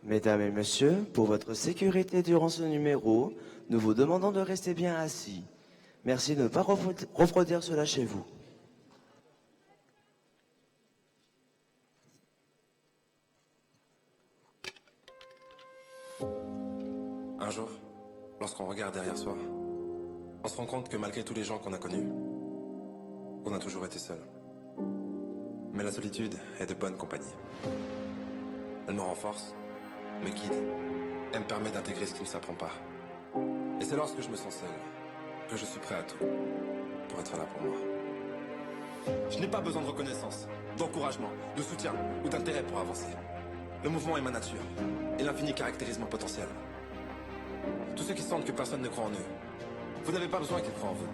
Mesdames et messieurs, pour votre sécurité durant ce numéro, nous vous demandons de rester bien assis. Merci de ne pas refroidir cela chez vous. Un jour, lorsqu'on regarde derrière soi, on se rend compte que malgré tous les gens qu'on a connus, on a toujours été seul. Mais la solitude est de bonne compagnie. Elle me renforce, me guide et me permet d'intégrer ce qui ne s'apprend pas. Et c'est lorsque je me sens seul que je suis prêt à tout pour être là pour moi. Je n'ai pas besoin de reconnaissance, d'encouragement, de soutien ou d'intérêt pour avancer. Le mouvement est ma nature et l'infini caractérise mon potentiel. Tous ceux qui sentent que personne ne croit en eux, vous n'avez pas besoin qu'ils croient en vous,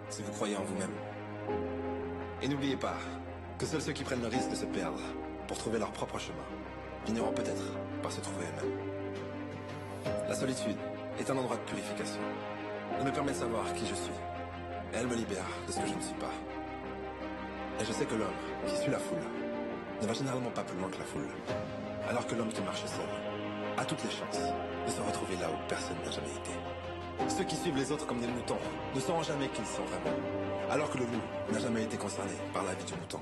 si vous croyez en vous-même. Et n'oubliez pas que seuls ceux qui prennent le risque de se perdre pour trouver leur propre chemin finiront peut-être par se trouver eux-mêmes. La solitude est un endroit de purification. Elle me permet de savoir qui je suis. Et elle me libère de ce que je ne suis pas. Et je sais que l'homme qui suit la foule ne va généralement pas plus loin que la foule. Alors que l'homme qui marche seul a toutes les chances de se retrouver là où personne n'a jamais été. Ceux qui suivent les autres comme des moutons ne sauront jamais qui ils sont vraiment. Alors que le loup n'a jamais été concerné par la vie du mouton.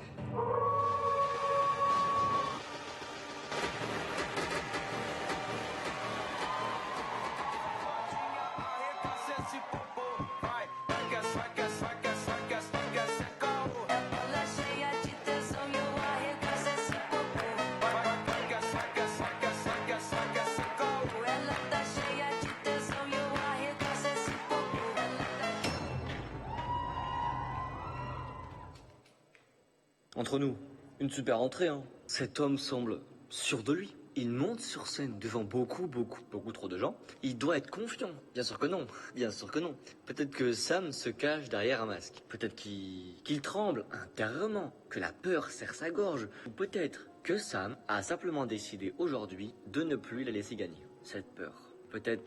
Entre nous, une super entrée, hein. Cet homme semble sûr de lui. Il monte sur scène devant beaucoup trop de gens. Il doit être confiant. Bien sûr que non. Bien sûr que non. Peut-être que Sam se cache derrière un masque. Peut-être qu'il tremble intérieurement, que la peur serre sa gorge. Ou peut-être que Sam a simplement décidé aujourd'hui de ne plus la laisser gagner. Cette peur. Peut-être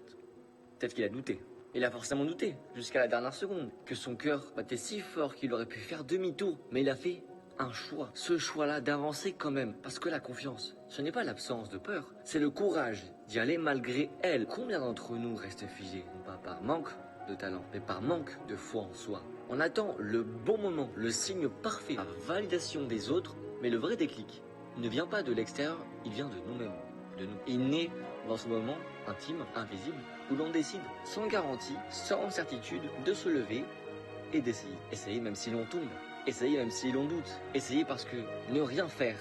qu'il a douté. Il a forcément douté, jusqu'à la dernière seconde, que son cœur battait si fort qu'il aurait pu faire demi-tour. Mais il a fait un choix, ce choix-là d'avancer quand même, parce que la confiance, ce n'est pas l'absence de peur, c'est le courage d'y aller malgré elle. Combien d'entre nous restent figés, non pas par manque de talent, mais par manque de foi en soi. On attend le bon moment, le signe parfait, la validation des autres, mais le vrai déclic, il ne vient pas de l'extérieur, il vient de nous-mêmes, de nous. Il naît dans ce moment intime, invisible, où l'on décide, sans garantie, sans certitude, de se lever et d'essayer. Essayer même si l'on tombe. Essayez même si l'on doute. Essayez parce que ne rien faire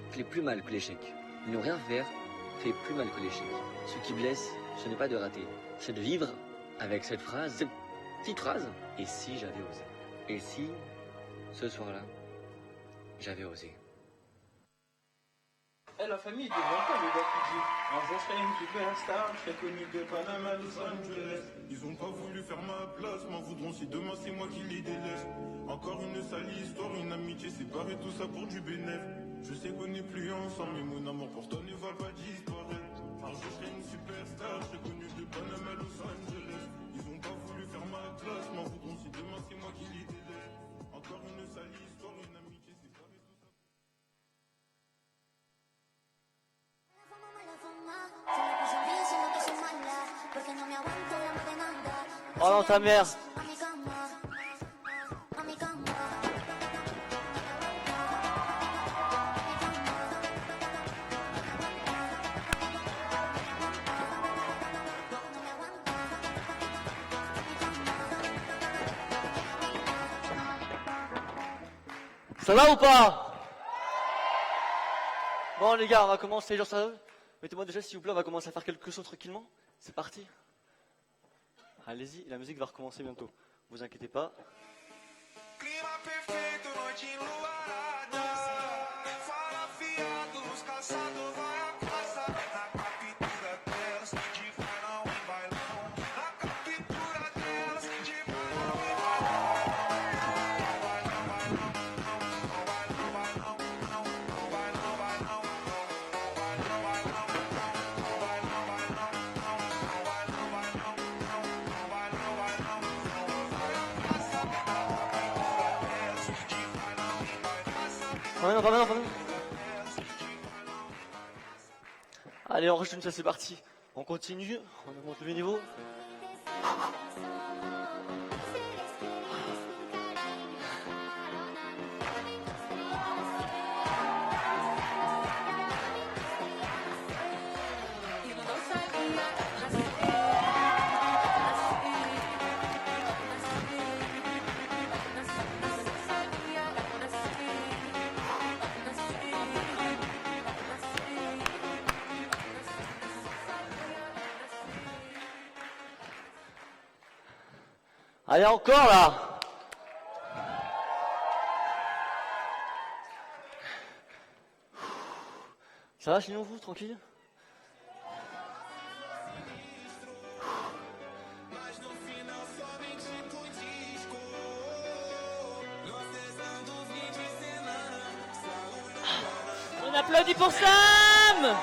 fait plus mal que l'échec. Ne rien faire fait plus mal que l'échec. Ce qui blesse, ce n'est pas de rater, c'est de vivre avec cette phrase, cette petite phrase. Et si j'avais osé? Et si, ce soir-là, j'avais osé? Eh, la famille, il devient quoi le gars qui dit un jour je serai une superstar, je serai connu de Panama à Los Angeles. Ils ont pas voulu faire ma place, m'en voudront si demain c'est moi qui les délaisse. Encore une sale histoire, une amitié séparée, tout ça pour du bénéf. Je sais qu'on n'est plus ensemble, mais mon amour pour toi ne va pas disparaître. Un jour je serai une superstar, je serai connu de Panama à Los Angeles. Ils ont pas voulu faire ma place, m'en voudront si demain c'est moi qui les délaisse. Encore une sale histoire, une amitié séparée, tout ça. Oh non, ta mère! Ça va ou pas? Bon les gars, on va commencer, genre sérieux. Mettez-moi déjà s'il vous plaît, on va commencer à faire quelque chose tranquillement. C'est parti. Allez-y, la musique va recommencer bientôt. Vous inquiétez pas. Clima perfeito, noite enluarada. Fala fiado, os calçados vai a casa. Na captura delas, de bailão em bailão. Na captura delas, de bailão em Pas maintenant. Allez, on rejette, ça c'est parti. On continue, on augmente le niveau. Allez, encore là. Ça va sinon vous, tranquille? On applaudit pour Sam!